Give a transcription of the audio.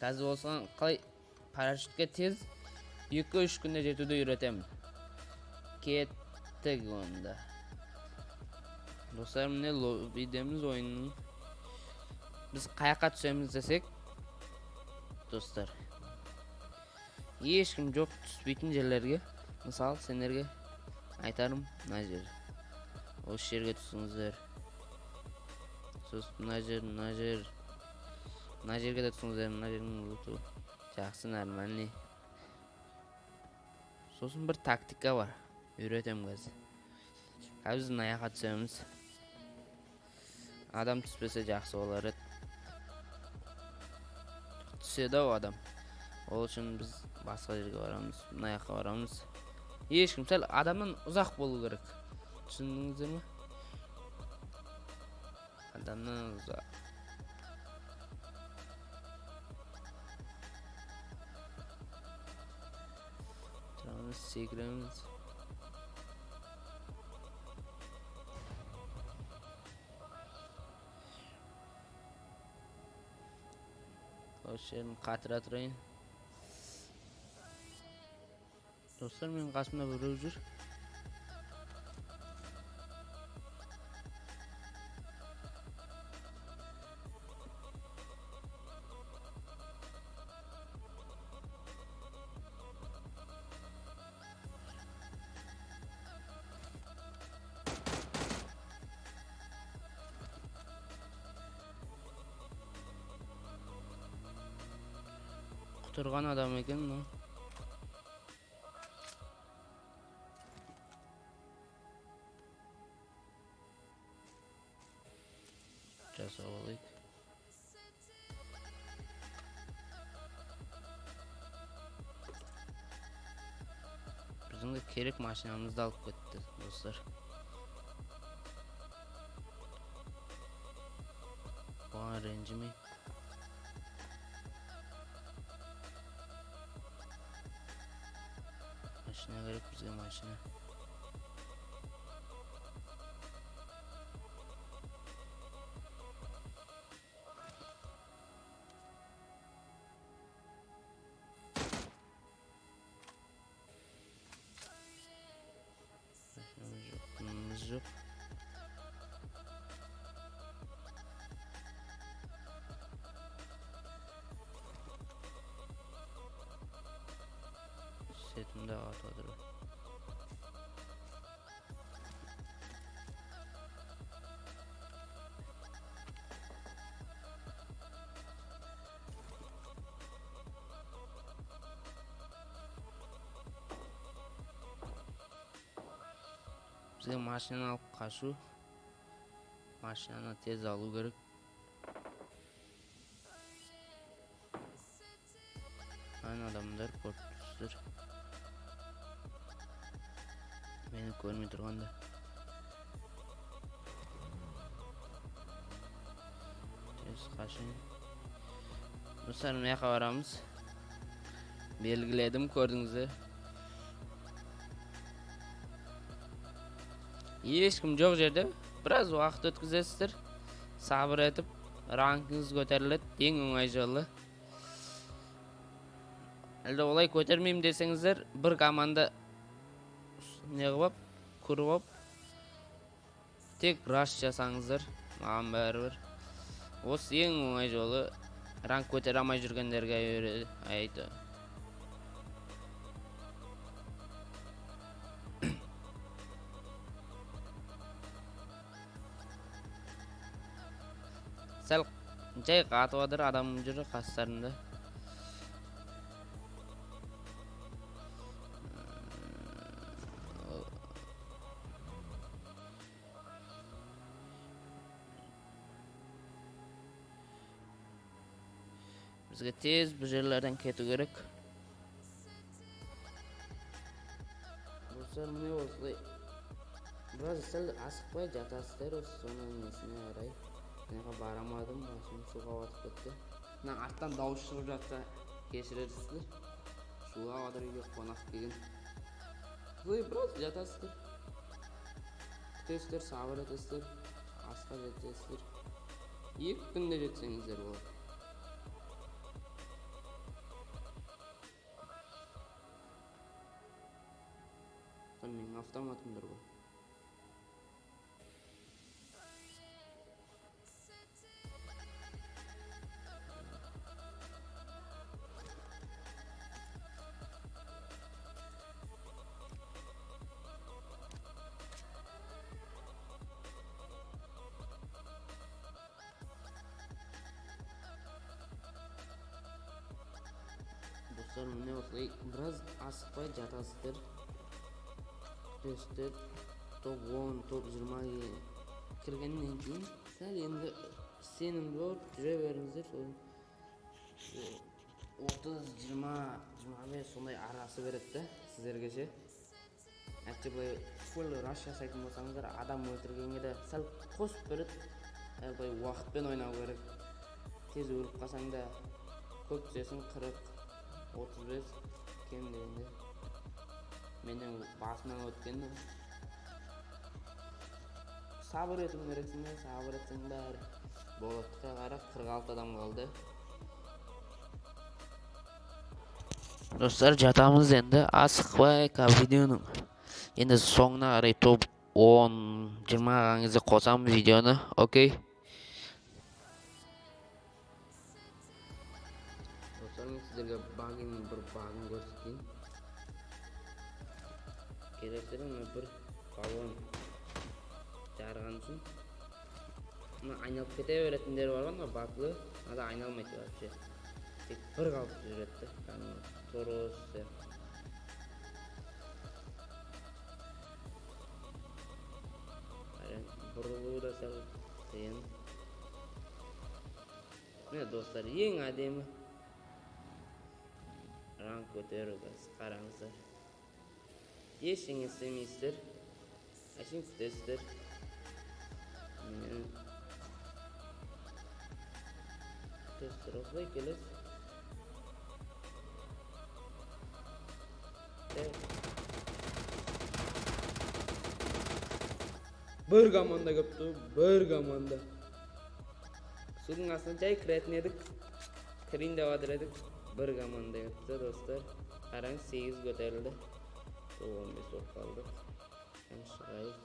Қазір болсаң қалай парашютке тез 2-3 күнде жетуді үйретемін. Кеттік онда. Достар, міне лоббидеміз ойынның. Біз қаяққа түсеміз десек, достар, ешкім жоқ түспейтін жерлерге, мысалы сендерге айтарым, мына жер. Осы жерге түсіңіздер. Сосын мына жерге де түсіңіздер, мына жердің луту жақсы, нормальный. Сосын бір тактика бар, үйретемін қазір. Қазір мына жаққа түсеміз. Адам түспесе жақсы болар еді. Түседі ау адам. Ол үшін біз басқа жерге барамыз, мына жаққа барамыз. Ешкім сәл адамнан ұзақ болу керек. Түсіндіңіздер ме? Адамнан ұзақ. Тұрамыз, секіреміз. Осы жерін қатыра тұрайын. Достар, мен қасымда біреу жүр. Құтырған адам екен, но. Жасап алайық. Біздің де керек машинамызды алып кетті, достар. Оған ренжімей. Машина керек бізге, машина. Машинамыз жоқ. Сетімді атадыр. Бізге машина алып қашу. Машинаны тез алу керек. Айн адамдар көп түстір. Мені көрмей тұрғанда. Тез қашын. Достар, мына жаққа барамыз. Белгіледім, көрдіңіздер. Ешкім жоқ жерде біраз уақыт өткізесіздер. Сабыр етіп, ранкіңіз көтеріледі, ең оңай жолы. Әлде олай көтермеймін десеңіздер, бір команда не қылып, көріп, тек раш жасаңыздар. Маған бәрібір. Осы ең оңай жолы, ранк көтере алмай жүргендерге айты. Сәл жай қатып адыр адамым жүрі қастарында. Бізге тез бұл жерлерден кету керек. Достар, міне осылай. Біраз сәл асықпай жатасыздар, осы соның несіне қарай. Неға барамадым, басым суға батып кетті. Мына арттан дауыс шығып жатса кешірерсіздер. Суға батыр үйге қонақ келген. Біраз жатасыздар. Күтесіздер, сабыр етесіздер, асқа жетесіздер. 2 күнде жетсеңіздер болады. Автоматымdır bu. Dostlar mine osылай biraz asықпай жатасыздар. Төстер топ 10, топ 20 кіргеннен кейін сәл енді сенімді болып жүре беріңіздер. 30-20-25 сондай арасы береді да сіздерге ше. Әйтсе былай фул раш жасайтын болсаңыздар, адам өлтіргенге де сәл қосып береді. Былай уақытпен ойнау керек. Тез өліп қалсаң да көп түсесің, 40-35 кем дегенде. Менің басымнан өткенді. Сабыр ету керексің бе, сабыр етсең бәрі болады. Қара 46 адам қалды. Достар, жатамыз енді. Асықпай видеоның енді соңына қарай топ 10-20 ғаңызды қосам видеоны, окей? Достар, мен сіздерге бір багын көрсетейін. Келестерің бір балон жарған үшін айналып кете беретіндер бар ғой, баклы. Ада айналмайды вообще. Тек бір қалып жүреді. Торос сияқты. Бұрылуы да сәл қиын. Міне достар, ең әдемі ранг көтеру, қараңыздар. Ештеңе істемейсіздер, әшейін күтесіздер. Достар, осылай келесіз. Бір команда көпті, бір команда. Судың астына жай кіретін едік, кірейін деп жатыр едік. Бір команда көпті, достар. Қараңыз, 8 көтерілді. 15 болып қалды. Шығайық.